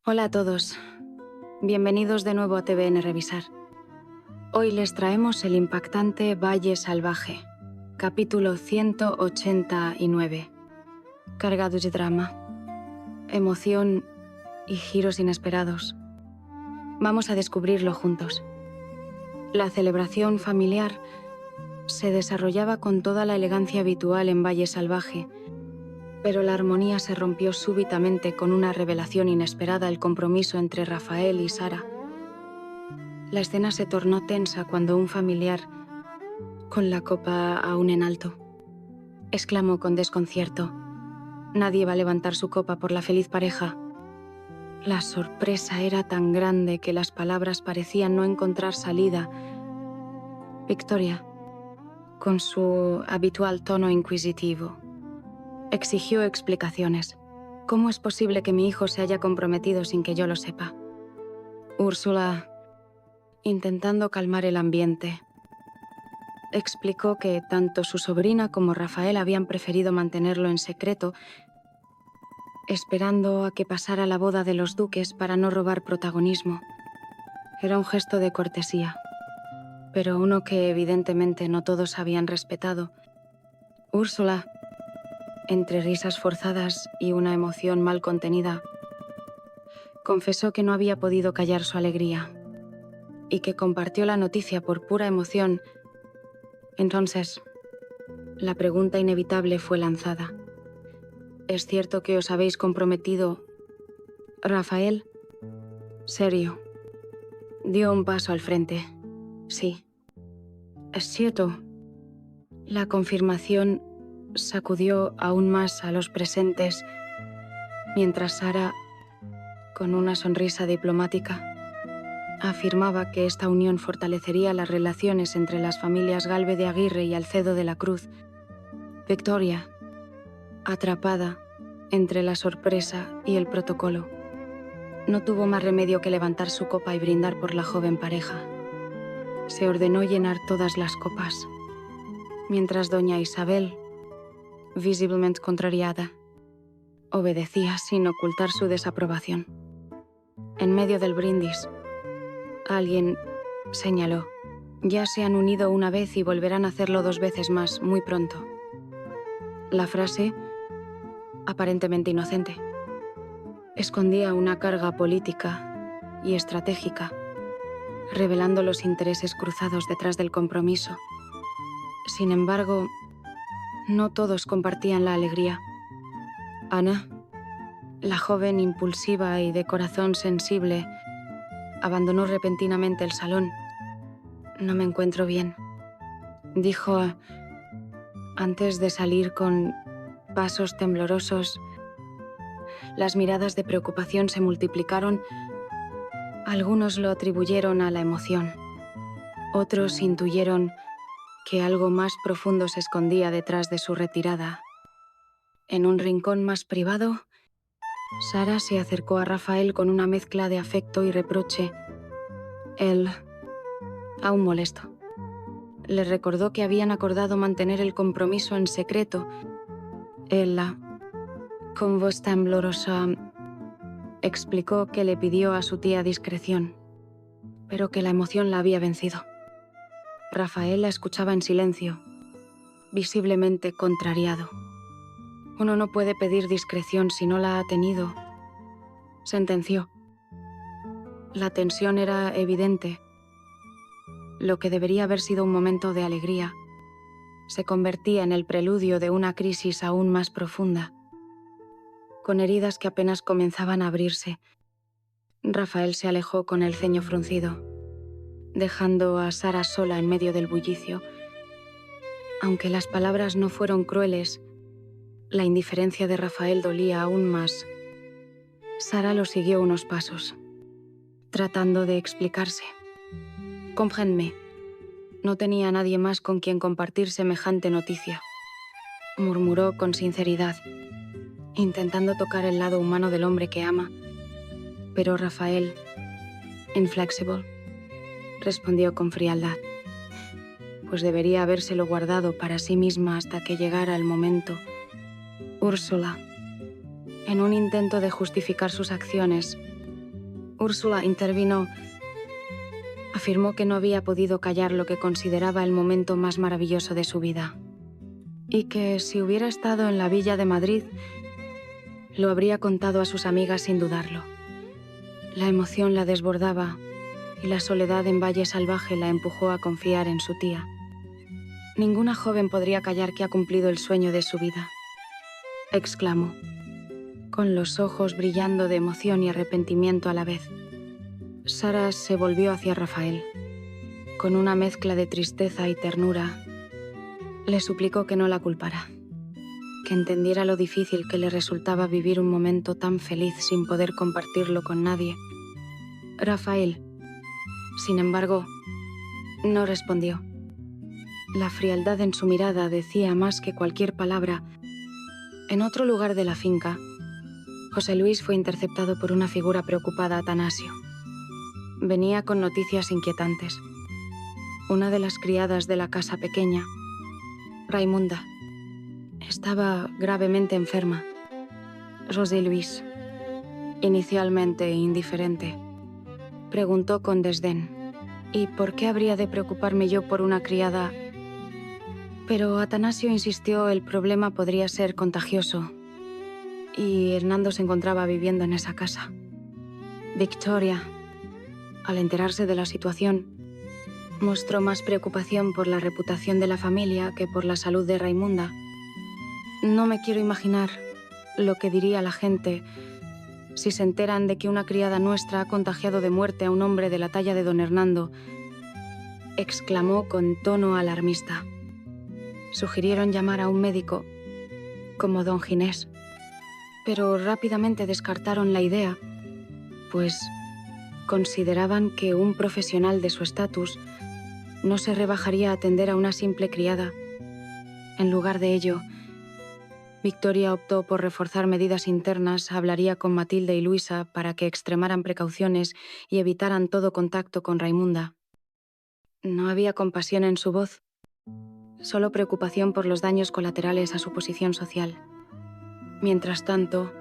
Hola a todos. Bienvenidos de nuevo a TVN Revisar. Hoy les traemos el impactante Valle Salvaje, capítulo 189, cargado de drama, emoción y giros inesperados. Vamos a descubrirlo juntos. La celebración familiar se desarrollaba con toda la elegancia habitual en Valle Salvaje, pero la armonía se rompió súbitamente con una revelación inesperada: el compromiso entre Rafael y Sara. La escena se tornó tensa cuando un familiar, con la copa aún en alto, exclamó con desconcierto: «Nadie va a levantar su copa por la feliz pareja». La sorpresa era tan grande que las palabras parecían no encontrar salida. Victoria, con su habitual tono inquisitivo, exigió explicaciones. «¿Cómo es posible que mi hijo se haya comprometido sin que yo lo sepa?» Úrsula, intentando calmar el ambiente, explicó que tanto su sobrina como Rafael habían preferido mantenerlo en secreto, esperando a que pasara la boda de los duques para no robar protagonismo. Era un gesto de cortesía, pero uno que evidentemente no todos habían respetado. Úrsula, entre risas forzadas y una emoción mal contenida, confesó que no había podido callar su alegría y que compartió la noticia por pura emoción. Entonces, la pregunta inevitable fue lanzada. «¿Es cierto que os habéis comprometido?» Rafael, serio, dio un paso al frente. «Sí, es cierto». La confirmación sacudió aún más a los presentes, mientras Sara, con una sonrisa diplomática, afirmaba que esta unión fortalecería las relaciones entre las familias Galve de Aguirre y Alcedo de la Cruz. Victoria, atrapada entre la sorpresa y el protocolo, no tuvo más remedio que levantar su copa y brindar por la joven pareja. Se ordenó llenar todas las copas, mientras doña Isabel, visiblemente contrariada, obedecía sin ocultar su desaprobación. En medio del brindis, alguien señaló: «Ya se han unido una vez y volverán a hacerlo 2 veces más, muy pronto». La frase, aparentemente inocente, escondía una carga política y estratégica, revelando los intereses cruzados detrás del compromiso. Sin embargo, no todos compartían la alegría. Ana, la joven impulsiva y de corazón sensible, abandonó repentinamente el salón. «No me encuentro bien», dijo antes de salir con pasos temblorosos. Las miradas de preocupación se multiplicaron. Algunos lo atribuyeron a la emoción. Otros intuyeron que algo más profundo se escondía detrás de su retirada. En un rincón más privado, Sara se acercó a Rafael con una mezcla de afecto y reproche. Él, aún molesto, le recordó que habían acordado mantener el compromiso en secreto. Ella, con voz temblorosa, explicó que le pidió a su tía discreción, pero que la emoción la había vencido. Rafael la escuchaba en silencio, visiblemente contrariado. «Uno no puede pedir discreción si no la ha tenido», sentenció. La tensión era evidente. Lo que debería haber sido un momento de alegría se convertía en el preludio de una crisis aún más profunda, con heridas que apenas comenzaban a abrirse. Rafael se alejó con el ceño fruncido, dejando a Sara sola en medio del bullicio. Aunque las palabras no fueron crueles, la indiferencia de Rafael dolía aún más. Sara lo siguió unos pasos, tratando de explicarse. «Comprenme, no tenía a nadie más con quien compartir semejante noticia», murmuró con sinceridad, intentando tocar el lado humano del hombre que ama. Pero Rafael, inflexible, respondió con frialdad: «Pues debería habérselo guardado para sí misma hasta que llegara el momento». Úrsula, en un intento de justificar sus acciones, Úrsula intervino. Afirmó que no había podido callar lo que consideraba el momento más maravilloso de su vida, y que si hubiera estado en la villa de Madrid, lo habría contado a sus amigas sin dudarlo. La emoción la desbordaba y la soledad en Valle Salvaje la empujó a confiar en su tía. Ninguna joven podría callar que ha cumplido el sueño de su vida, exclamó, con los ojos brillando de emoción y arrepentimiento a la vez. Sara se volvió hacia Rafael. Con una mezcla de tristeza y ternura, le suplicó que no la culpara, que entendiera lo difícil que le resultaba vivir un momento tan feliz sin poder compartirlo con nadie. Rafael, sin embargo, no respondió. La frialdad en su mirada decía más que cualquier palabra. En otro lugar de la finca, José Luis fue interceptado por una figura preocupada, Atanasio. Venía con noticias inquietantes. Una de las criadas de la casa pequeña, Raimunda, estaba gravemente enferma. José Luis, inicialmente indiferente, preguntó con desdén: ¿y por qué habría de preocuparme yo por una criada? Pero Atanasio insistió, el problema podría ser contagioso, y Hernando se encontraba viviendo en esa casa. Victoria, al enterarse de la situación, mostró más preocupación por la reputación de la familia que por la salud de Raimunda. No me quiero imaginar lo que diría la gente si se enteran de que una criada nuestra ha contagiado de muerte a un hombre de la talla de don Hernando, exclamó con tono alarmista. Sugirieron llamar a un médico, como don Ginés, pero rápidamente descartaron la idea, pues consideraban que un profesional de su estatus no se rebajaría a atender a una simple criada. En lugar de ello, Victoria optó por reforzar medidas internas, hablaría con Matilde y Luisa para que extremaran precauciones y evitaran todo contacto con Raimunda. No había compasión en su voz, solo preocupación por los daños colaterales a su posición social. Mientras tanto,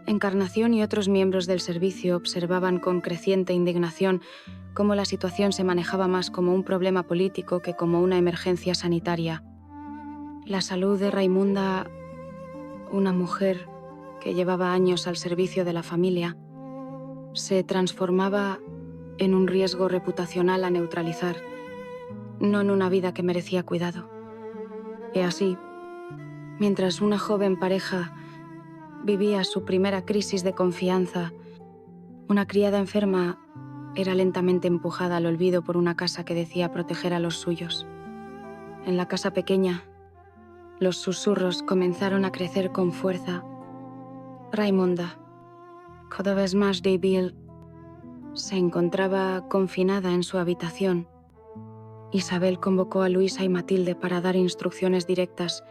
Encarnación y otros miembros del servicio observaban con creciente indignación cómo la situación se manejaba más como un problema político que como una emergencia sanitaria. La salud de Raimunda, una mujer que llevaba años al servicio de la familia, se transformaba en un riesgo reputacional a neutralizar, no en una vida que merecía cuidado. Y así, mientras una joven pareja vivía su primera crisis de confianza, una criada enferma era lentamente empujada al olvido por una casa que decía proteger a los suyos. En la casa pequeña, los susurros comenzaron a crecer con fuerza. Raimunda, cada vez más débil, se encontraba confinada en su habitación. Isabel convocó a Luisa y Matilde para dar instrucciones directas.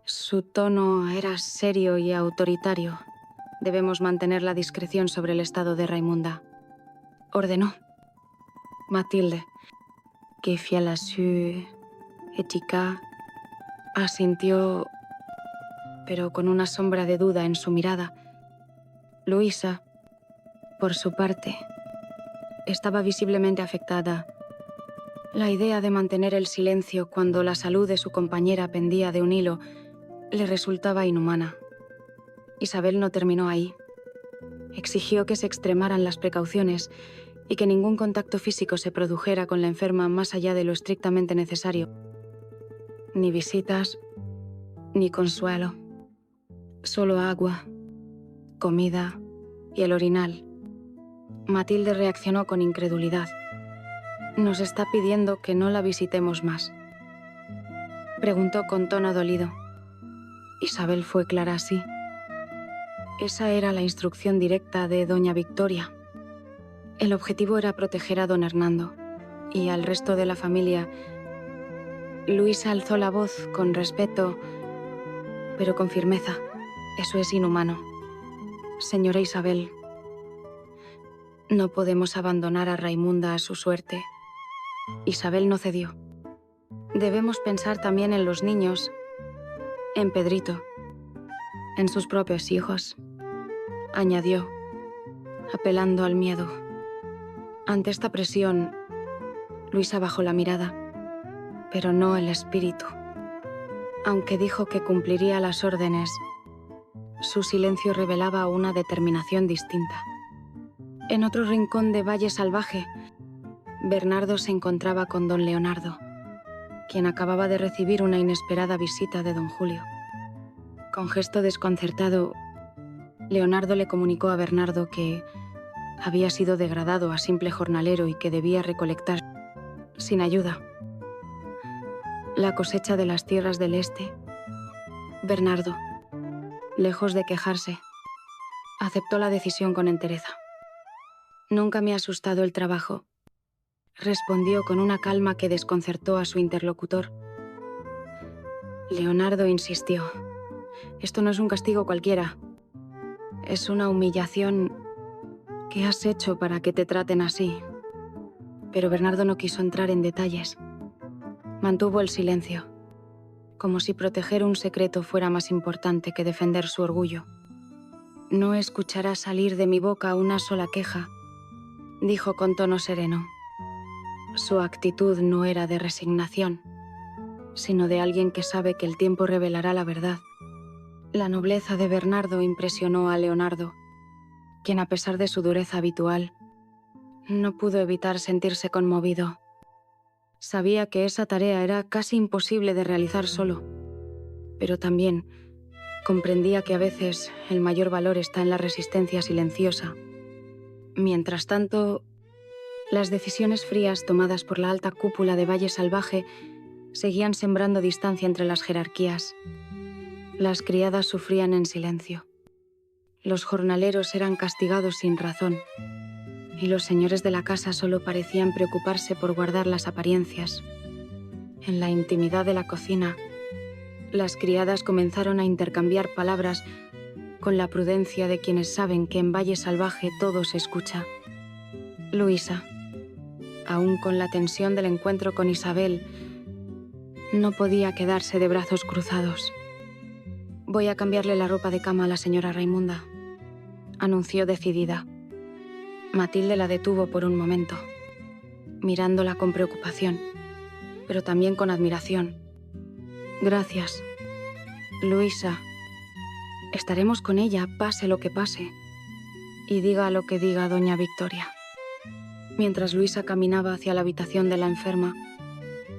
Su tono era serio y autoritario. Debemos mantener la discreción sobre el estado de Raimunda, ordenó. Matilde, que fiel a su ética, asintió, pero con una sombra de duda en su mirada. Luisa, por su parte, estaba visiblemente afectada. La idea de mantener el silencio cuando la salud de su compañera pendía de un hilo le resultaba inhumana. Isabel no terminó ahí. Exigió que se extremaran las precauciones y que ningún contacto físico se produjera con la enferma más allá de lo estrictamente necesario. Ni visitas, ni consuelo. Solo agua, comida y el orinal. Matilde reaccionó con incredulidad. Nos está pidiendo que no la visitemos más, preguntó con tono dolido. Isabel fue clara así. Esa era la instrucción directa de doña Victoria. El objetivo era proteger a don Hernando y al resto de la familia. Luisa alzó la voz con respeto, pero con firmeza. Eso es inhumano. Señora Isabel, no podemos abandonar a Raimunda a su suerte. Isabel no cedió. Debemos pensar también en los niños, en Pedrito, en sus propios hijos, añadió. apelando al miedo. Ante esta presión, Luisa bajó la mirada, pero no el espíritu. Aunque dijo que cumpliría las órdenes, su silencio revelaba una determinación distinta. En otro rincón de Valle Salvaje, Bernardo se encontraba con don Leonardo, quien acababa de recibir una inesperada visita de don Julio. Con gesto desconcertado, Leonardo le comunicó a Bernardo que había sido degradado a simple jornalero y que debía recolectar, sin ayuda, la cosecha de las tierras del este. Bernardo, lejos de quejarse, aceptó la decisión con entereza. «Nunca me ha asustado el trabajo», respondió con una calma que desconcertó a su interlocutor. Leonardo insistió. «Esto no es un castigo cualquiera. Es una humillación que has hecho para que te traten así». Pero Bernardo no quiso entrar en detalles. Mantuvo el silencio, como si proteger un secreto fuera más importante que defender su orgullo. «No escucharás salir de mi boca una sola queja», dijo con tono sereno. Su actitud no era de resignación, sino de alguien que sabe que el tiempo revelará la verdad. La nobleza de Bernardo impresionó a Leonardo, quien, a pesar de su dureza habitual, no pudo evitar sentirse conmovido. Sabía que esa tarea era casi imposible de realizar solo, pero también comprendía que a veces el mayor valor está en la resistencia silenciosa. Mientras tanto, las decisiones frías tomadas por la alta cúpula de Valle Salvaje seguían sembrando distancia entre las jerarquías. Las criadas sufrían en silencio. Los jornaleros eran castigados sin razón, y los señores de la casa solo parecían preocuparse por guardar las apariencias. En la intimidad de la cocina, las criadas comenzaron a intercambiar palabras con la prudencia de quienes saben que en Valle Salvaje todo se escucha. Luisa, aún con la tensión del encuentro con Isabel, no podía quedarse de brazos cruzados. «Voy a cambiarle la ropa de cama a la señora Raimunda», anunció decidida. Matilde la detuvo por un momento, mirándola con preocupación, pero también con admiración. «Gracias, Luisa. Estaremos con ella, pase lo que pase, y diga lo que diga doña Victoria». Mientras Luisa caminaba hacia la habitación de la enferma,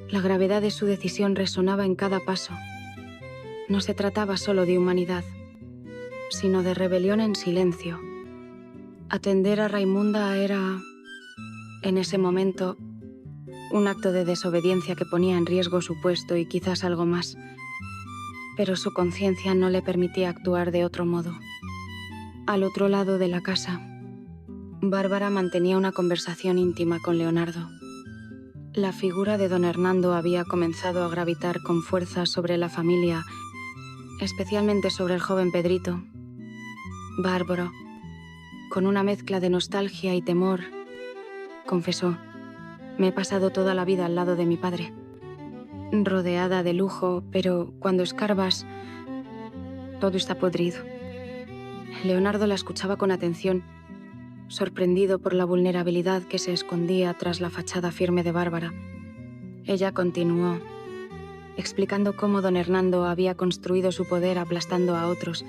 la gravedad de su decisión resonaba en cada paso. No se trataba solo de humanidad, sino de rebelión en silencio. Atender a Raimunda era, en ese momento, un acto de desobediencia que ponía en riesgo su puesto y quizás algo más. Pero su conciencia no le permitía actuar de otro modo. Al otro lado de la casa, Bárbara mantenía una conversación íntima con Leonardo. La figura de don Hernando había comenzado a gravitar con fuerza sobre la familia, especialmente sobre el joven Pedrito. Bárbaro, con una mezcla de nostalgia y temor, confesó: «Me he pasado toda la vida al lado de mi padre, rodeada de lujo, pero cuando escarbas, todo está podrido». Leonardo la escuchaba con atención, sorprendido por la vulnerabilidad que se escondía tras la fachada firme de Bárbara. Ella continuó, explicando cómo don Hernando había construido su poder aplastando a otros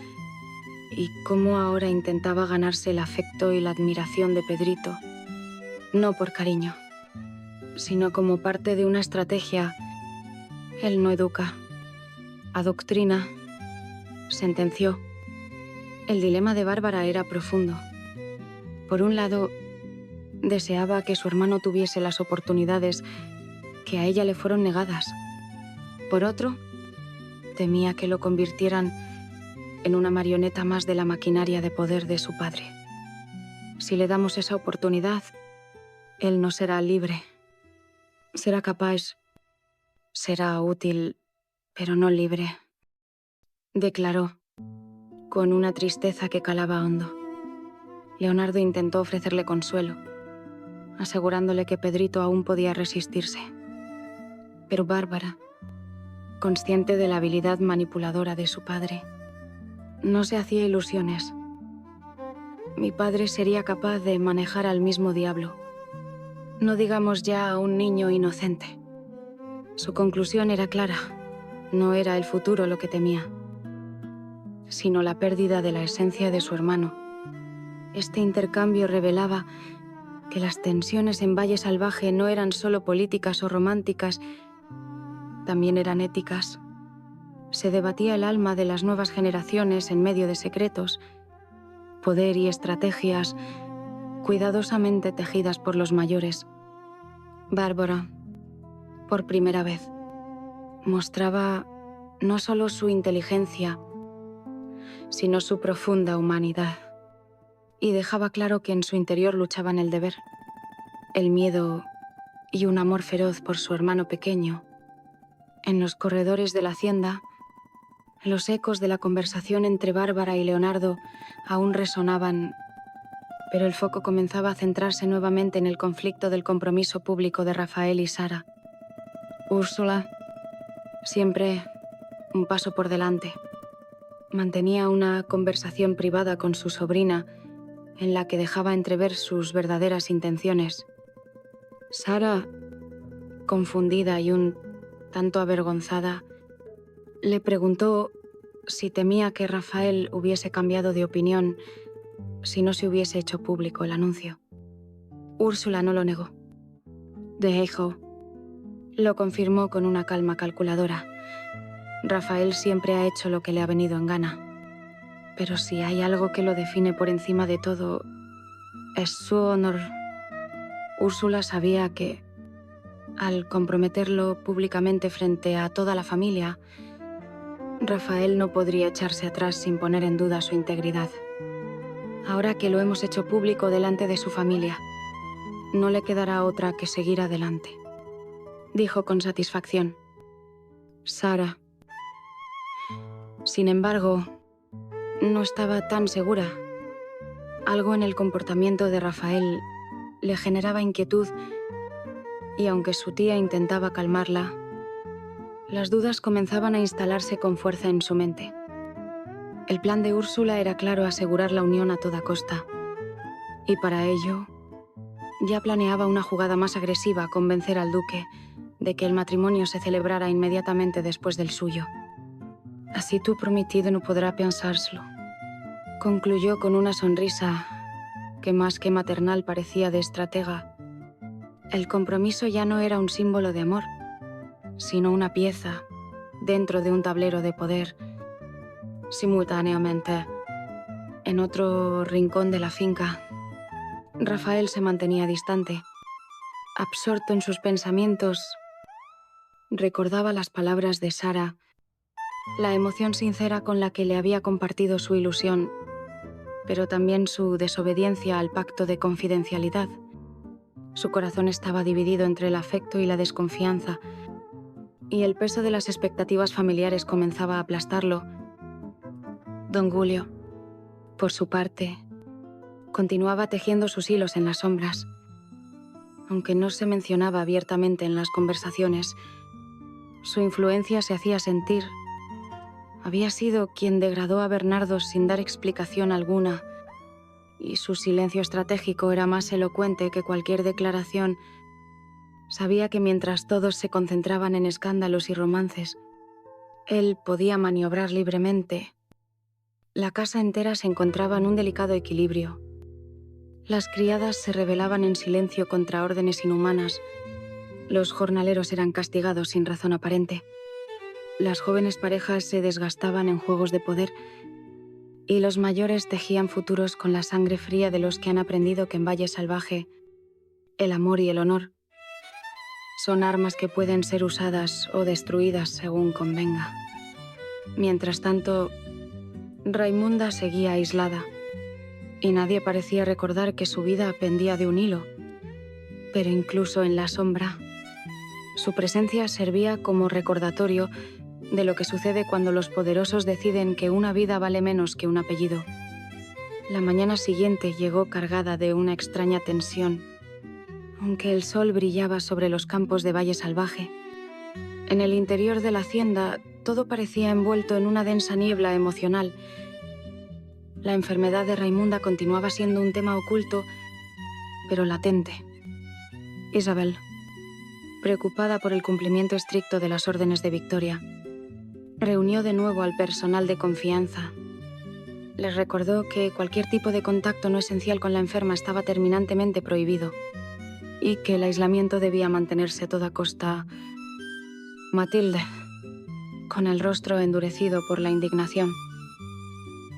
y cómo ahora intentaba ganarse el afecto y la admiración de Pedrito, no por cariño, sino como parte de una estrategia. Él no educa, adoctrina, sentenció. El dilema de Bárbara era profundo. Por un lado, deseaba que su hermano tuviese las oportunidades que a ella le fueron negadas. Por otro, temía que lo convirtieran en una marioneta más de la maquinaria de poder de su padre. Si le damos esa oportunidad, él no será libre. Será capaz, será útil, pero no libre, declaró, con una tristeza que calaba hondo. Leonardo intentó ofrecerle consuelo, asegurándole que Pedrito aún podía resistirse. Pero Bárbara, consciente de la habilidad manipuladora de su padre, no se hacía ilusiones. mi padre sería capaz de manejar al mismo diablo. No digamos ya a un niño inocente. Su conclusión era clara. No era el futuro lo que temía, sino la pérdida de la esencia de su hermano. Este intercambio revelaba que las tensiones en Valle Salvaje no eran solo políticas o románticas, también eran éticas. Se debatía el alma de las nuevas generaciones en medio de secretos, poder y estrategias cuidadosamente tejidas por los mayores. Bárbara, por primera vez, mostraba no solo su inteligencia, sino su profunda humanidad, y dejaba claro que en su interior luchaban el deber, el miedo y un amor feroz por su hermano pequeño. En los corredores de la hacienda, los ecos de la conversación entre Bárbara y Leonardo aún resonaban, pero el foco comenzaba a centrarse nuevamente en el conflicto del compromiso público de Rafael y Sara. Úrsula, siempre un paso por delante, mantenía una conversación privada con su sobrina en la que dejaba entrever sus verdaderas intenciones. Sara, confundida y un tanto avergonzada, le preguntó si temía que Rafael hubiese cambiado de opinión si no se hubiese hecho público el anuncio. Úrsula no lo negó. De hecho, lo confirmó con una calma calculadora. Rafael siempre ha hecho lo que le ha venido en gana. Pero si hay algo que lo define por encima de todo, es su honor. Úrsula sabía que, al comprometerlo públicamente frente a toda la familia, Rafael no podría echarse atrás sin poner en duda su integridad. Ahora que lo hemos hecho público delante de su familia, no le quedará otra que seguir adelante, dijo con satisfacción. Sara, sin embargo, no estaba tan segura. Algo en el comportamiento de Rafael le generaba inquietud y aunque su tía intentaba calmarla, las dudas comenzaban a instalarse con fuerza en su mente. El plan de Úrsula era claro: asegurar la unión a toda costa. Y para ello, ya planeaba una jugada más agresiva: convencer al duque de que el matrimonio se celebrara inmediatamente después del suyo. Así tu prometido no podrá pensárselo, concluyó con una sonrisa que más que maternal parecía de estratega. El compromiso ya no era un símbolo de amor, sino una pieza dentro de un tablero de poder. Simultáneamente, en otro rincón de la finca, Rafael se mantenía distante. Absorto en sus pensamientos, recordaba las palabras de Sara, la emoción sincera con la que le había compartido su ilusión, pero también su desobediencia al pacto de confidencialidad. Su corazón estaba dividido entre el afecto y la desconfianza, y el peso de las expectativas familiares comenzaba a aplastarlo. Don Julio, por su parte, continuaba tejiendo sus hilos en las sombras. Aunque no se mencionaba abiertamente en las conversaciones, su influencia se hacía sentir. Había sido quien degradó a Bernardo sin dar explicación alguna, y su silencio estratégico era más elocuente que cualquier declaración. Sabía que mientras todos se concentraban en escándalos y romances, él podía maniobrar libremente. La casa entera se encontraba en un delicado equilibrio. Las criadas se rebelaban en silencio contra órdenes inhumanas. Los jornaleros eran castigados sin razón aparente. Las jóvenes parejas se desgastaban en juegos de poder y los mayores tejían futuros con la sangre fría de los que han aprendido que en Valle Salvaje el amor y el honor son armas que pueden ser usadas o destruidas según convenga. Mientras tanto, Raimunda seguía aislada y nadie parecía recordar que su vida pendía de un hilo. Pero incluso en la sombra, su presencia servía como recordatorio de lo que sucede cuando los poderosos deciden que una vida vale menos que un apellido. La mañana siguiente llegó cargada de una extraña tensión. Aunque el sol brillaba sobre los campos de Valle Salvaje, en el interior de la hacienda todo parecía envuelto en una densa niebla emocional. La enfermedad de Raimunda continuaba siendo un tema oculto, pero latente. Isabel, preocupada por el cumplimiento estricto de las órdenes de Victoria, reunió de nuevo al personal de confianza. Les recordó que cualquier tipo de contacto no esencial con la enferma estaba terminantemente prohibido y que el aislamiento debía mantenerse a toda costa. Matilde, con el rostro endurecido por la indignación,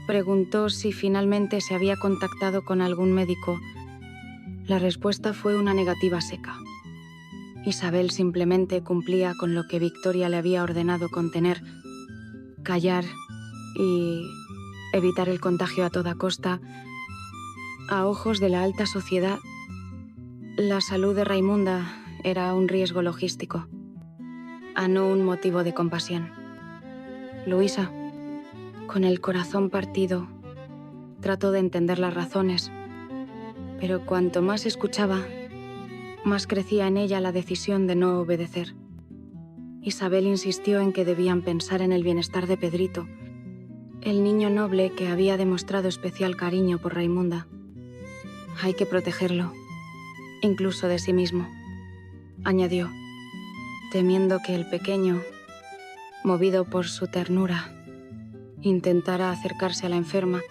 preguntó si finalmente se había contactado con algún médico. La respuesta fue una negativa seca. Isabel simplemente cumplía con lo que Victoria le había ordenado contener, callar y evitar el contagio a toda costa. A ojos de la alta sociedad, la salud de Raimunda era un riesgo logístico, a no un motivo de compasión. Luisa, con el corazón partido, trató de entender las razones, pero cuanto más escuchaba, más crecía en ella la decisión de no obedecer. Isabel insistió en que debían pensar en el bienestar de Pedrito, el niño noble que había demostrado especial cariño por Raimunda. Hay que protegerlo, incluso de sí mismo, añadió, temiendo que el pequeño, movido por su ternura, intentara acercarse a la enferma.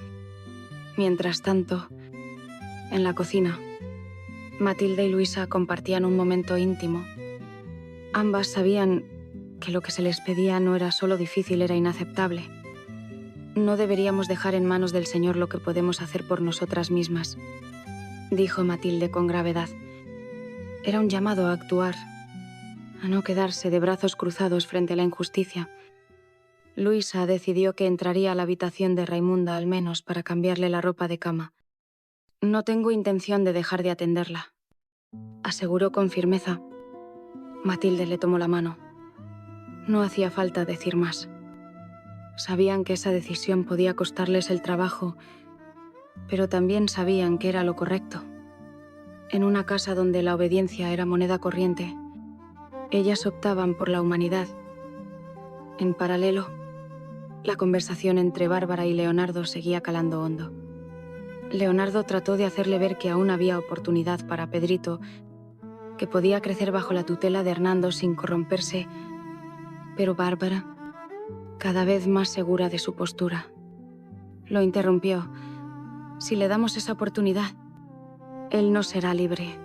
Mientras tanto, en la cocina, Matilde y Luisa compartían un momento íntimo. Ambas sabían que lo que se les pedía no era solo difícil, era inaceptable. No deberíamos dejar en manos del Señor lo que podemos hacer por nosotras mismas, dijo Matilde con gravedad. Era un llamado a actuar, a no quedarse de brazos cruzados frente a la injusticia. Luisa decidió que entraría a la habitación de Raimunda al menos para cambiarle la ropa de cama. No tengo intención de dejar de atenderla, aseguró con firmeza. Matilde le tomó la mano. No hacía falta decir más. Sabían que esa decisión podía costarles el trabajo, pero también sabían que era lo correcto. En una casa donde la obediencia era moneda corriente, ellas optaban por la humanidad. En paralelo, la conversación entre Bárbara y Leonardo seguía calando hondo. Leonardo trató de hacerle ver que aún había oportunidad para Pedrito, que podía crecer bajo la tutela de Hernando sin corromperse, pero Bárbara, cada vez más segura de su postura, lo interrumpió. Si le damos esa oportunidad, él no será libre.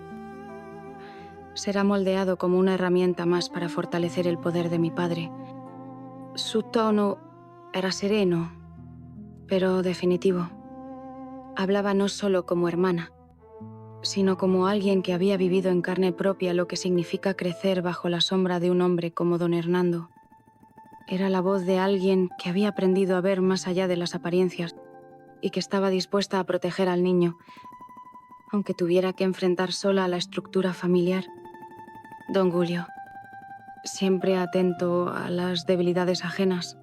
Será moldeado como una herramienta más para fortalecer el poder de mi padre. Su tono era sereno, pero definitivo. Hablaba no solo como hermana, sino como alguien que había vivido en carne propia lo que significa crecer bajo la sombra de un hombre como don Hernando. Era la voz de alguien que había aprendido a ver más allá de las apariencias y que estaba dispuesta a proteger al niño, aunque tuviera que enfrentar sola a la estructura familiar. Don Julio, siempre atento a las debilidades ajenas,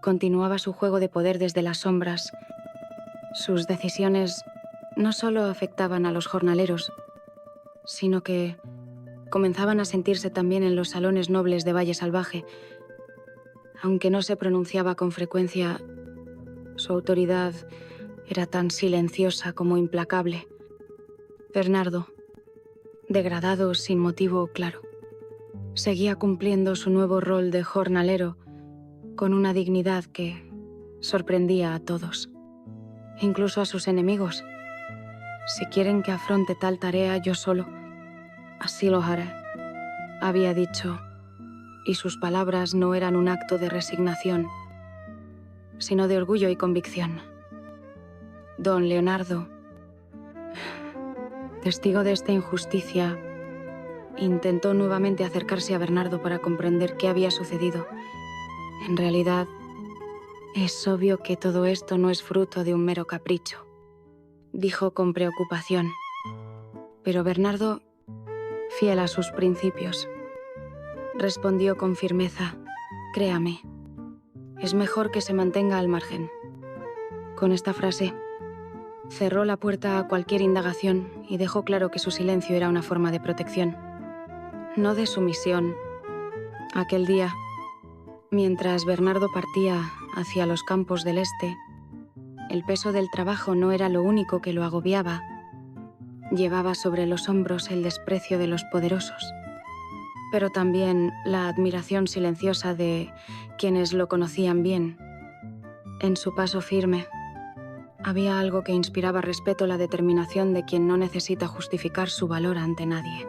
continuaba su juego de poder desde las sombras. Sus decisiones no solo afectaban a los jornaleros, sino que comenzaban a sentirse también en los salones nobles de Valle Salvaje. Aunque no se pronunciaba con frecuencia, su autoridad era tan silenciosa como implacable. Bernardo, degradado sin motivo claro, seguía cumpliendo su nuevo rol de jornalero con una dignidad que sorprendía a todos, incluso a sus enemigos. Si quieren que afronte tal tarea yo solo, así lo haré, había dicho, y sus palabras no eran un acto de resignación, sino de orgullo y convicción. Don Leonardo, testigo de esta injusticia, intentó nuevamente acercarse a Bernardo para comprender qué había sucedido. En realidad, es obvio que todo esto no es fruto de un mero capricho, dijo con preocupación. Pero Bernardo, fiel a sus principios, respondió con firmeza: créame, es mejor que se mantenga al margen. Con esta frase, cerró la puerta a cualquier indagación y dejó claro que su silencio era una forma de protección, no de sumisión. Aquel día, mientras Bernardo partía hacia los campos del este, el peso del trabajo no era lo único que lo agobiaba. Llevaba sobre los hombros el desprecio de los poderosos, pero también la admiración silenciosa de quienes lo conocían bien. En su paso firme, había algo que inspiraba respeto, la determinación de quien no necesita justificar su valor ante nadie.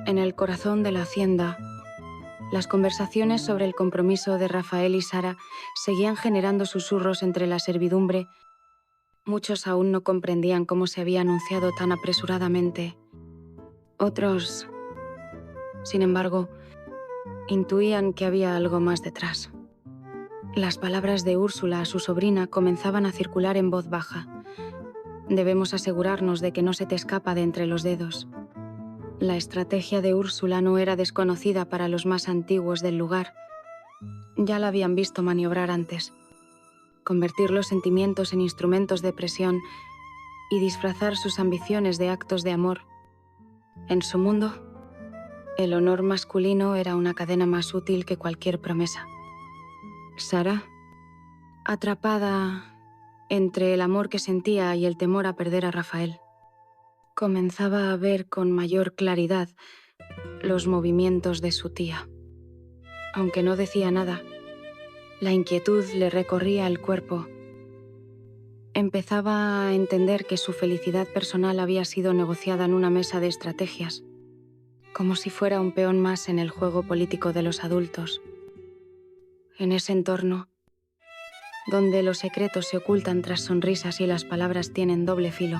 En el corazón de la hacienda, las conversaciones sobre el compromiso de Rafael y Sara seguían generando susurros entre la servidumbre. Muchos aún no comprendían cómo se había anunciado tan apresuradamente. Otros, sin embargo, intuían que había algo más detrás. Las palabras de Úrsula a su sobrina comenzaban a circular en voz baja. Debemos asegurarnos de que no se te escapa de entre los dedos. La estrategia de Úrsula no era desconocida para los más antiguos del lugar. Ya la habían visto maniobrar antes. Convertir los sentimientos en instrumentos de presión y disfrazar sus ambiciones de actos de amor. En su mundo, el honor masculino era una cadena más útil que cualquier promesa. Sara, atrapada entre el amor que sentía y el temor a perder a Rafael, comenzaba a ver con mayor claridad los movimientos de su tía. Aunque no decía nada, la inquietud le recorría el cuerpo. Empezaba a entender que su felicidad personal había sido negociada en una mesa de estrategias, como si fuera un peón más en el juego político de los adultos. En ese entorno, donde los secretos se ocultan tras sonrisas y las palabras tienen doble filo,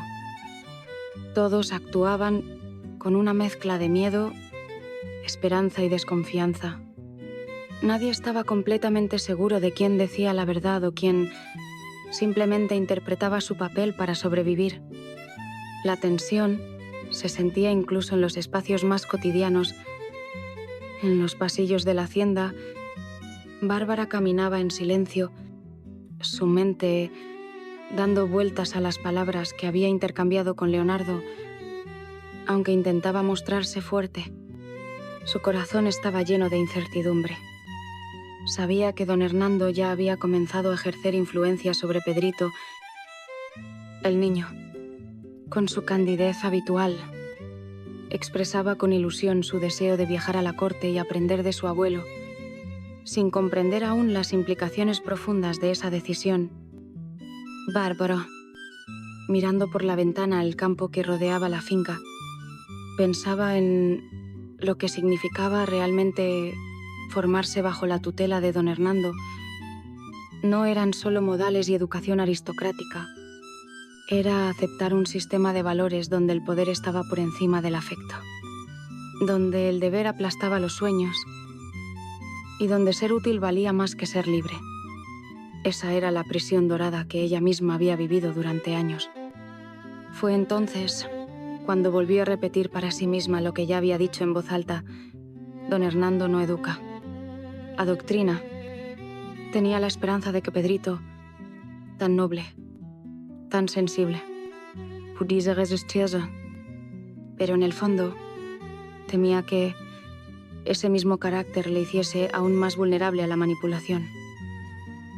todos actuaban con una mezcla de miedo, esperanza y desconfianza. Nadie estaba completamente seguro de quién decía la verdad o quién simplemente interpretaba su papel para sobrevivir. La tensión se sentía incluso en los espacios más cotidianos. En los pasillos de la hacienda, Bárbara caminaba en silencio, su mente dando vueltas a las palabras que había intercambiado con Leonardo. Aunque intentaba mostrarse fuerte, su corazón estaba lleno de incertidumbre. Sabía que don Hernando ya había comenzado a ejercer influencia sobre Pedrito, el niño. Con su candidez habitual, expresaba con ilusión su deseo de viajar a la corte y aprender de su abuelo, sin comprender aún las implicaciones profundas de esa decisión. Bárbaro, mirando por la ventana el campo que rodeaba la finca, pensaba en lo que significaba realmente formarse bajo la tutela de don Hernando. No eran solo modales y educación aristocrática. Era aceptar un sistema de valores donde el poder estaba por encima del afecto, donde el deber aplastaba los sueños y donde ser útil valía más que ser libre. Esa era la prisión dorada que ella misma había vivido durante años. Fue entonces cuando volvió a repetir para sí misma lo que ya había dicho en voz alta: don Hernando no educa, adoctrina. Tenía la esperanza de que Pedrito, tan noble, tan sensible, pudiese resistirse, pero en el fondo temía que ese mismo carácter le hiciese aún más vulnerable a la manipulación.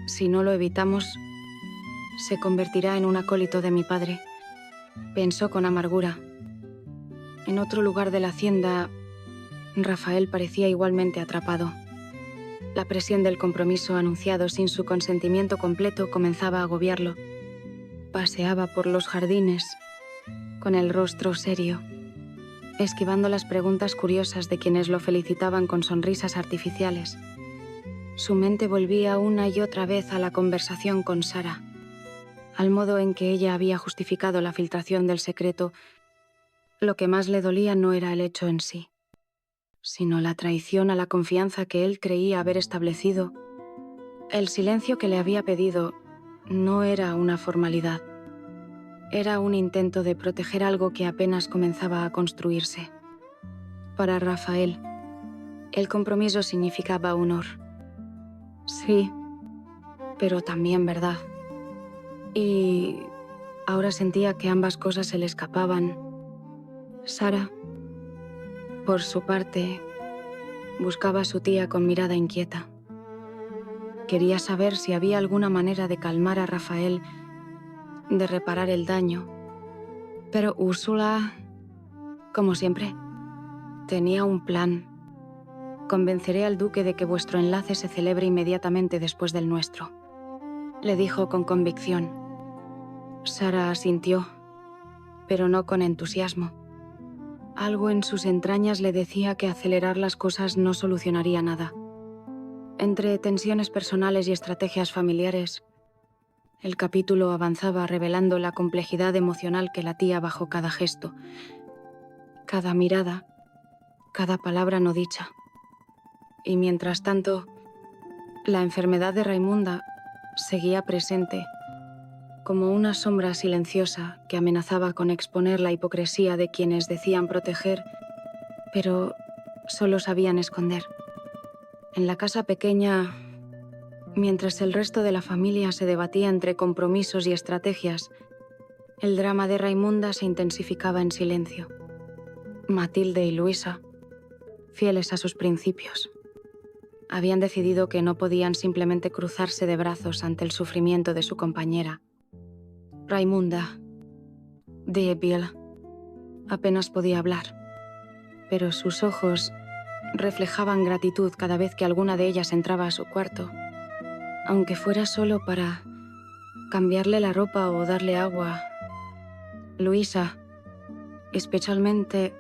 Si no lo evitamos, se convertirá en un acólito de mi padre, pensó con amargura. En otro lugar de la hacienda, Rafael parecía igualmente atrapado. La presión del compromiso anunciado sin su consentimiento completo comenzaba a agobiarlo. Paseaba por los jardines, con el rostro serio, esquivando las preguntas curiosas de quienes lo felicitaban con sonrisas artificiales. Su mente volvía una y otra vez a la conversación con Sara, al modo en que ella había justificado la filtración del secreto. Lo que más le dolía no era el hecho en sí, sino la traición a la confianza que él creía haber establecido. El silencio que le había pedido no era una formalidad. Era un intento de proteger algo que apenas comenzaba a construirse. Para Rafael, el compromiso significaba honor. Sí, pero también verdad. Y ahora sentía que ambas cosas se le escapaban. Sara, por su parte, buscaba a su tía con mirada inquieta. Quería saber si había alguna manera de calmar a Rafael de reparar el daño. Pero Úrsula, como siempre, tenía un plan. Convenceré al duque de que vuestro enlace se celebre inmediatamente después del nuestro, le dijo con convicción. Sara asintió, pero no con entusiasmo. Algo en sus entrañas le decía que acelerar las cosas no solucionaría nada. Entre tensiones personales y estrategias familiares, el capítulo avanzaba revelando la complejidad emocional que latía bajo cada gesto, cada mirada, cada palabra no dicha. Y mientras tanto, la enfermedad de Raimunda seguía presente, como una sombra silenciosa que amenazaba con exponer la hipocresía de quienes decían proteger, pero solo sabían esconder. En la casa pequeña, mientras el resto de la familia se debatía entre compromisos y estrategias, el drama de Raimunda se intensificaba en silencio. Matilde y Luisa, fieles a sus principios, habían decidido que no podían simplemente cruzarse de brazos ante el sufrimiento de su compañera. Raimunda, débil, apenas podía hablar, pero sus ojos reflejaban gratitud cada vez que alguna de ellas entraba a su cuarto, aunque fuera solo para cambiarle la ropa o darle agua. Luisa, especialmente,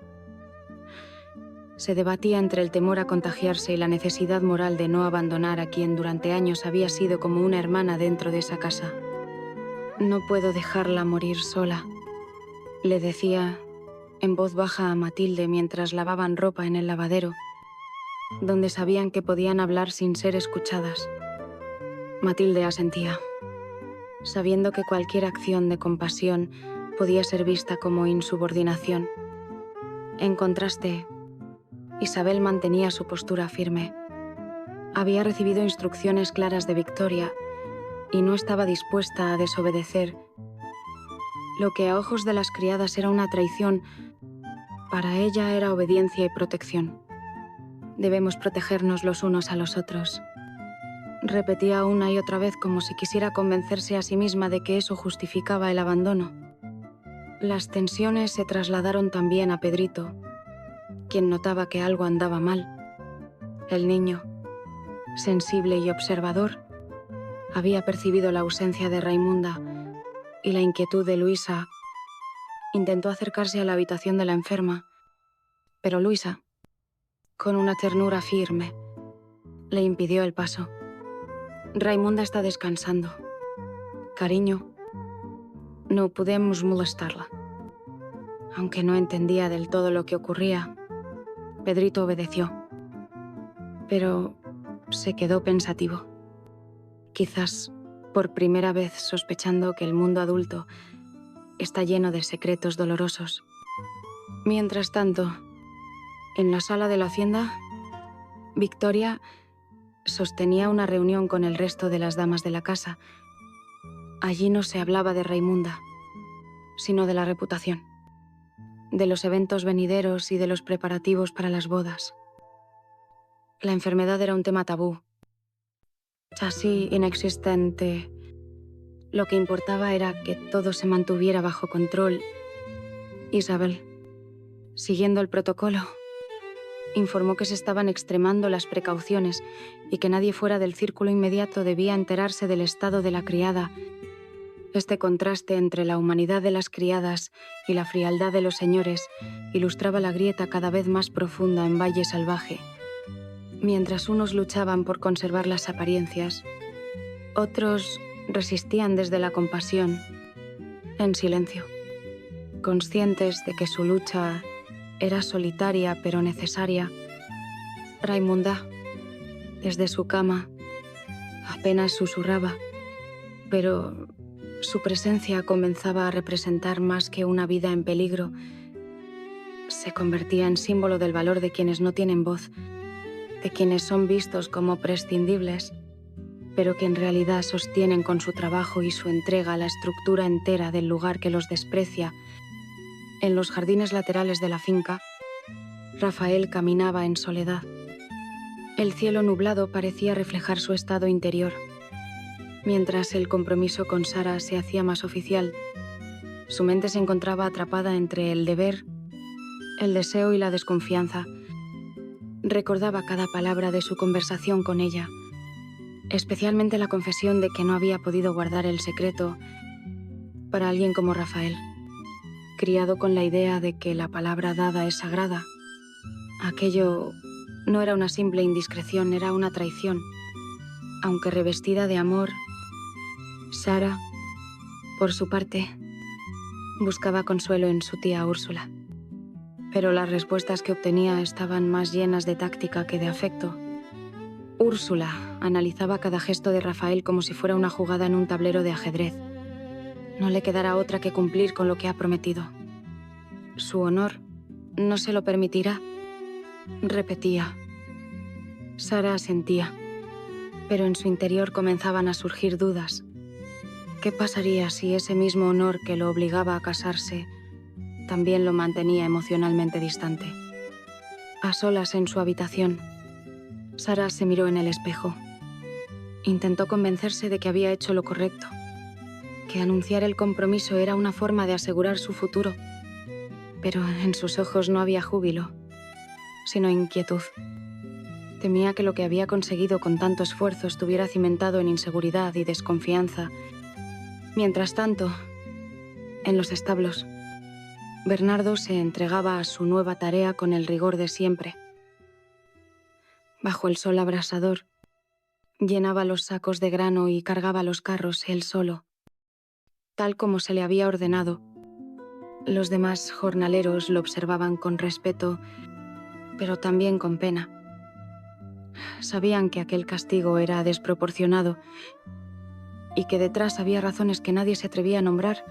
se debatía entre el temor a contagiarse y la necesidad moral de no abandonar a quien durante años había sido como una hermana dentro de esa casa. No puedo dejarla morir sola, le decía en voz baja a Matilde mientras lavaban ropa en el lavadero, donde sabían que podían hablar sin ser escuchadas. Matilde asentía, sabiendo que cualquier acción de compasión podía ser vista como insubordinación. En contraste, Isabel mantenía su postura firme. Había recibido instrucciones claras de Victoria y no estaba dispuesta a desobedecer. Lo que a ojos de las criadas era una traición, para ella era obediencia y protección. Debemos protegernos los unos a los otros. Repetía una y otra vez como si quisiera convencerse a sí misma de que eso justificaba el abandono. Las tensiones se trasladaron también a Pedrito, quien notaba que algo andaba mal. El niño, sensible y observador, había percibido la ausencia de Raimunda y la inquietud de Luisa. Intentó acercarse a la habitación de la enferma, pero Luisa, con una ternura firme, le impidió el paso. Raimunda está descansando. Cariño, no podemos molestarla. Aunque no entendía del todo lo que ocurría, Pedrito obedeció. Pero se quedó pensativo. Quizás por primera vez sospechando que el mundo adulto está lleno de secretos dolorosos. Mientras tanto, en la sala de la hacienda, Victoria sostenía una reunión con el resto de las damas de la casa. Allí no se hablaba de Raimunda, sino de la reputación, de los eventos venideros y de los preparativos para las bodas. La enfermedad era un tema tabú, casi inexistente. Lo que importaba era que todo se mantuviera bajo control. Isabel, siguiendo el protocolo, informó que se estaban extremando las precauciones y que nadie fuera del círculo inmediato debía enterarse del estado de la criada. Este contraste entre la humanidad de las criadas y la frialdad de los señores ilustraba la grieta cada vez más profunda en Valle Salvaje. Mientras unos luchaban por conservar las apariencias, otros resistían desde la compasión, en silencio, conscientes de que su lucha era solitaria pero necesaria. Raimunda, desde su cama, apenas susurraba, pero su presencia comenzaba a representar más que una vida en peligro. Se convertía en símbolo del valor de quienes no tienen voz, de quienes son vistos como prescindibles, pero que en realidad sostienen con su trabajo y su entrega la estructura entera del lugar que los desprecia. En los jardines laterales de la finca, Rafael caminaba en soledad. El cielo nublado parecía reflejar su estado interior. Mientras el compromiso con Sara se hacía más oficial, su mente se encontraba atrapada entre el deber, el deseo y la desconfianza. Recordaba cada palabra de su conversación con ella, especialmente la confesión de que no había podido guardar el secreto para alguien como Rafael, criado con la idea de que la palabra dada es sagrada. Aquello no era una simple indiscreción, era una traición. Aunque revestida de amor, Sara, por su parte, buscaba consuelo en su tía Úrsula. Pero las respuestas que obtenía estaban más llenas de táctica que de afecto. Úrsula analizaba cada gesto de Rafael como si fuera una jugada en un tablero de ajedrez. No le quedará otra que cumplir con lo que ha prometido. Su honor no se lo permitirá, repetía. Sara asentía, pero en su interior comenzaban a surgir dudas. ¿Qué pasaría si ese mismo honor que lo obligaba a casarse también lo mantenía emocionalmente distante? A solas en su habitación, Sara se miró en el espejo. Intentó convencerse de que había hecho lo correcto, que anunciar el compromiso era una forma de asegurar su futuro. Pero en sus ojos no había júbilo, sino inquietud. Temía que lo que había conseguido con tanto esfuerzo estuviera cimentado en inseguridad y desconfianza. Mientras tanto, en los establos, Bernardo se entregaba a su nueva tarea con el rigor de siempre. Bajo el sol abrasador, llenaba los sacos de grano y cargaba los carros él solo, tal como se le había ordenado. Los demás jornaleros lo observaban con respeto, pero también con pena. Sabían que aquel castigo era desproporcionado y que detrás había razones que nadie se atrevía a nombrar.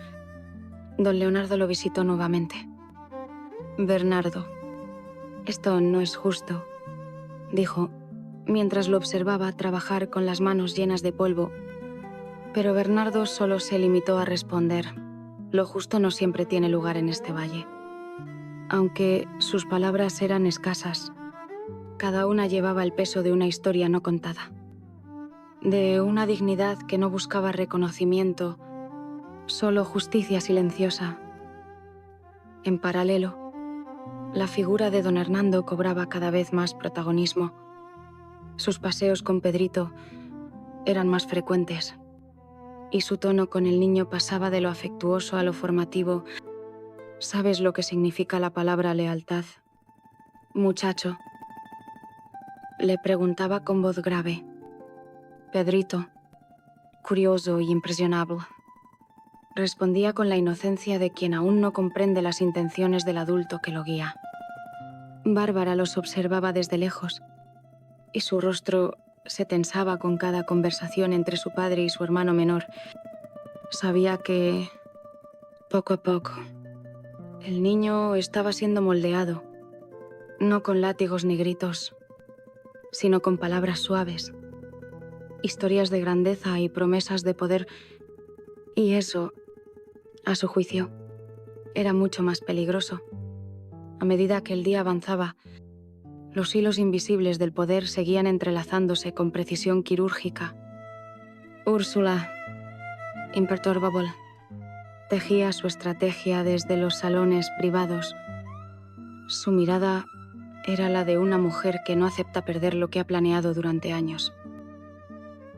Don Leonardo lo visitó nuevamente. «Bernardo, esto no es justo», dijo, mientras lo observaba trabajar con las manos llenas de polvo. Pero Bernardo solo se limitó a responder: «Lo justo no siempre tiene lugar en este valle». Aunque sus palabras eran escasas, cada una llevaba el peso de una historia no contada, de una dignidad que no buscaba reconocimiento, solo justicia silenciosa. En paralelo, la figura de don Hernando cobraba cada vez más protagonismo. Sus paseos con Pedrito eran más frecuentes, y su tono con el niño pasaba de lo afectuoso a lo formativo. ¿Sabes lo que significa la palabra lealtad, muchacho?, le preguntaba con voz grave. Pedrito, curioso y impresionable, respondía con la inocencia de quien aún no comprende las intenciones del adulto que lo guía. Bárbara los observaba desde lejos, y su rostro se tensaba con cada conversación entre su padre y su hermano menor. Sabía que, poco a poco, el niño estaba siendo moldeado, no con látigos ni gritos, sino con palabras suaves, historias de grandeza y promesas de poder. Y eso, a su juicio, era mucho más peligroso. A medida que el día avanzaba, los hilos invisibles del poder seguían entrelazándose con precisión quirúrgica. Úrsula, imperturbable, tejía su estrategia desde los salones privados. Su mirada era la de una mujer que no acepta perder lo que ha planeado durante años.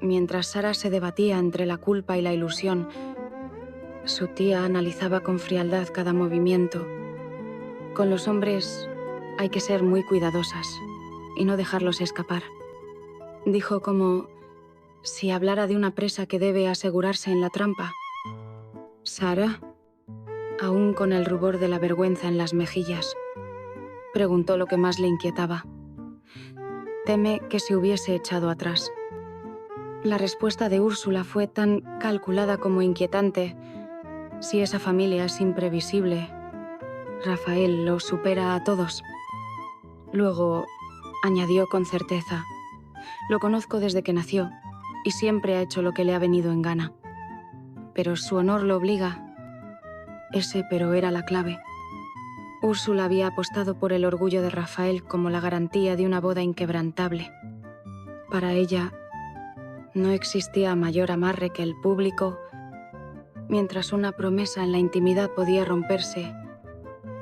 Mientras Sara se debatía entre la culpa y la ilusión, su tía analizaba con frialdad cada movimiento. Con los hombres hay que ser muy cuidadosas y no dejarlos escapar, dijo, como si hablara de una presa que debe asegurarse en la trampa. Sara, aún con el rubor de la vergüenza en las mejillas, preguntó lo que más le inquietaba. Teme que se hubiese echado atrás. La respuesta de Úrsula fue tan calculada como inquietante. Si esa familia es imprevisible, Rafael lo supera a todos. Luego añadió con certeza: lo conozco desde que nació y siempre ha hecho lo que le ha venido en gana. Pero su honor lo obliga. Ese pero era la clave. Úrsula había apostado por el orgullo de Rafael como la garantía de una boda inquebrantable. Para ella, No existía mayor amarre que el público. Mientras una promesa en la intimidad podía romperse,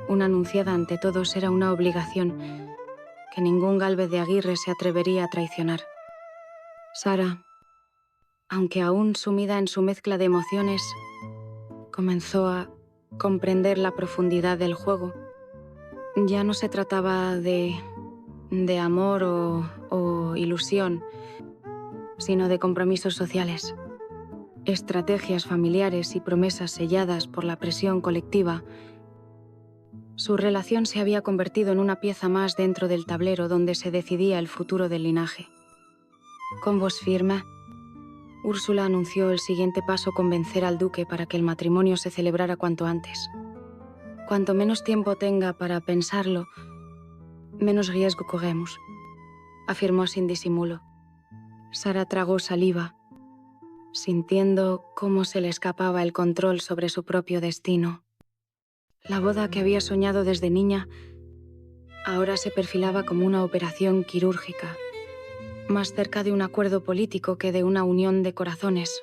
una anunciada ante todos era una obligación que ningún Gálvez de Aguirre se atrevería a traicionar. Sara, aunque aún sumida en su mezcla de emociones, comenzó a comprender la profundidad del juego. Ya no se trataba de amor o ilusión, sino de compromisos sociales, estrategias familiares y promesas selladas por la presión colectiva. Su relación se había convertido en una pieza más dentro del tablero donde se decidía el futuro del linaje. Con voz firme, Úrsula anunció el siguiente paso: convencer al duque para que el matrimonio se celebrara cuanto antes. Cuanto menos tiempo tenga para pensarlo, menos riesgo corremos, afirmó sin disimulo. Sara tragó saliva, sintiendo cómo se le escapaba el control sobre su propio destino. La boda que había soñado desde niña ahora se perfilaba como una operación quirúrgica, más cerca de un acuerdo político que de una unión de corazones.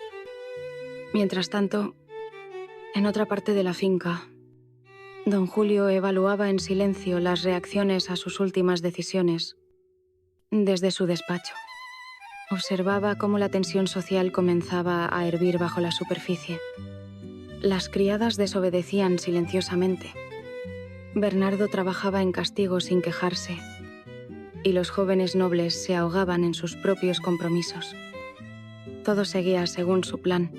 Mientras tanto, en otra parte de la finca, don Julio evaluaba en silencio las reacciones a sus últimas decisiones. Desde su despacho, observaba cómo la tensión social comenzaba a hervir bajo la superficie. Las criadas desobedecían silenciosamente. Bernardo trabajaba en castigo sin quejarse, y los jóvenes nobles se ahogaban en sus propios compromisos. Todo seguía según su plan.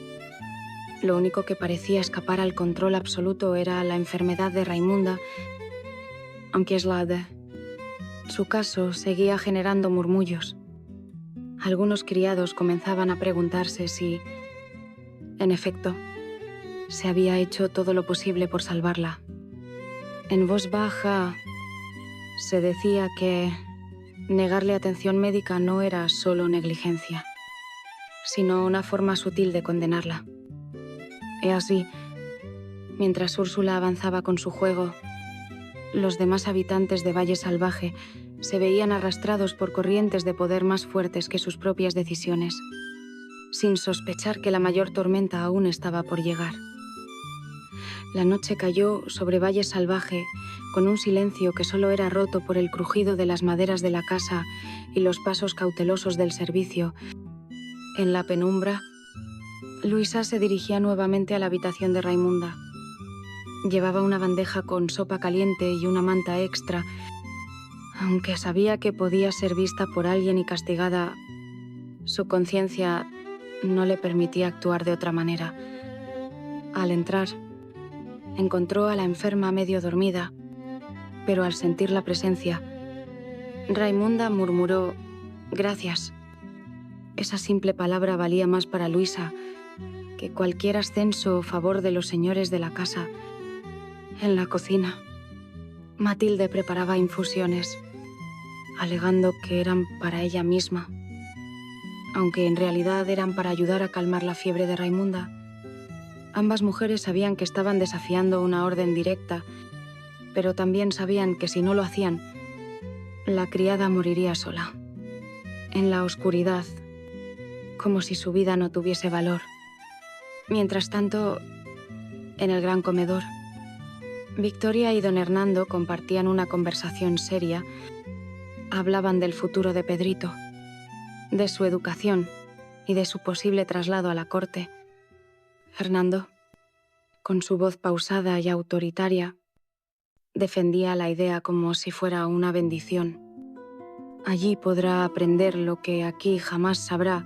Lo único que parecía escapar al control absoluto era la enfermedad de Raimunda, aunque aislada. Su caso seguía generando murmullos. Algunos criados comenzaban a preguntarse si, en efecto, se había hecho todo lo posible por salvarla. En voz baja, se decía que negarle atención médica no era solo negligencia, sino una forma sutil de condenarla. Y así, mientras Úrsula avanzaba con su juego, los demás habitantes de Valle Salvaje se veían arrastrados por corrientes de poder más fuertes que sus propias decisiones, sin sospechar que la mayor tormenta aún estaba por llegar. La noche cayó sobre Valle Salvaje con un silencio que solo era roto por el crujido de las maderas de la casa y los pasos cautelosos del servicio. En la penumbra, Luisa se dirigía nuevamente a la habitación de Raimunda. Llevaba una bandeja con sopa caliente y una manta extra. Aunque sabía que podía ser vista por alguien y castigada, su conciencia no le permitía actuar de otra manera. Al entrar, encontró a la enferma medio dormida, pero al sentir la presencia, Raimunda murmuró «gracias». Esa simple palabra valía más para Luisa que cualquier ascenso o favor de los señores de la casa. En la cocina, Matilde preparaba infusiones, alegando que eran para ella misma, aunque en realidad eran para ayudar a calmar la fiebre de Raimunda. Ambas mujeres sabían que estaban desafiando una orden directa, pero también sabían que si no lo hacían, la criada moriría sola, en la oscuridad, como si su vida no tuviese valor. Mientras tanto, en el gran comedor, Victoria y don Hernando compartían una conversación seria. Hablaban del futuro de Pedrito, de su educación y de su posible traslado a la corte. Hernando, con su voz pausada y autoritaria, defendía la idea como si fuera una bendición. Allí podrá aprender lo que aquí jamás sabrá: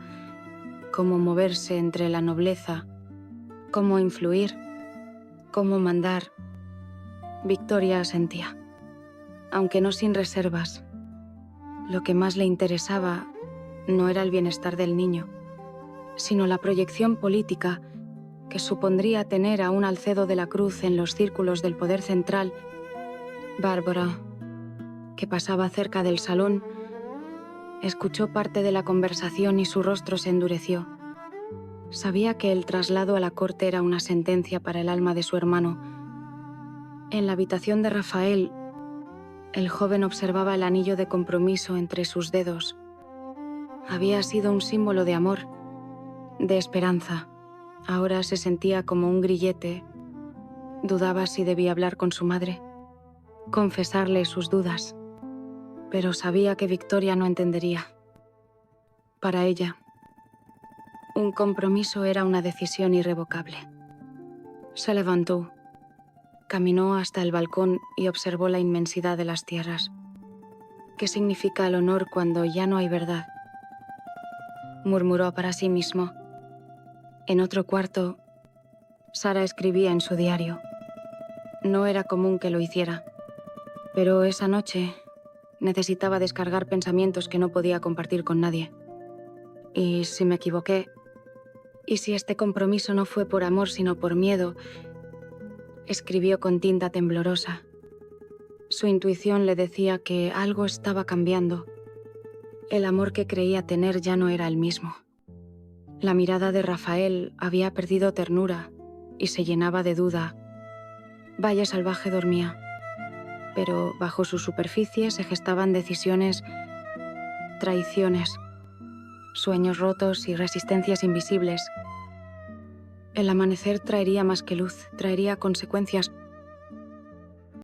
cómo moverse entre la nobleza, cómo influir, cómo mandar. Victoria asentía, aunque no sin reservas. Lo que más le interesaba no era el bienestar del niño, sino la proyección política que supondría tener a un Alcedo de la Cruz en los círculos del poder central. Bárbara, que pasaba cerca del salón, escuchó parte de la conversación y su rostro se endureció. Sabía que el traslado a la corte era una sentencia para el alma de su hermano. En la habitación de Rafael, el joven observaba el anillo de compromiso entre sus dedos. Había sido un símbolo de amor, de esperanza. Ahora se sentía como un grillete. Dudaba si debía hablar con su madre, confesarle sus dudas, pero sabía que Victoria no entendería. Para ella, un compromiso era una decisión irrevocable. Se levantó, caminó hasta el balcón y observó la inmensidad de las tierras. ¿Qué significa el honor cuando ya no hay verdad?, murmuró para sí mismo. En otro cuarto, Sara escribía en su diario. No era común que lo hiciera, pero esa noche necesitaba descargar pensamientos que no podía compartir con nadie. ¿Y si me equivoqué? ¿Y si este compromiso no fue por amor sino por miedo? Escribió con tinta temblorosa. Su intuición le decía que algo estaba cambiando. El amor que creía tener ya no era el mismo. La mirada de Rafael había perdido ternura y se llenaba de duda. Valle Salvaje dormía, pero bajo su superficie se gestaban decisiones, traiciones, sueños rotos y resistencias invisibles. El amanecer traería más que luz, traería consecuencias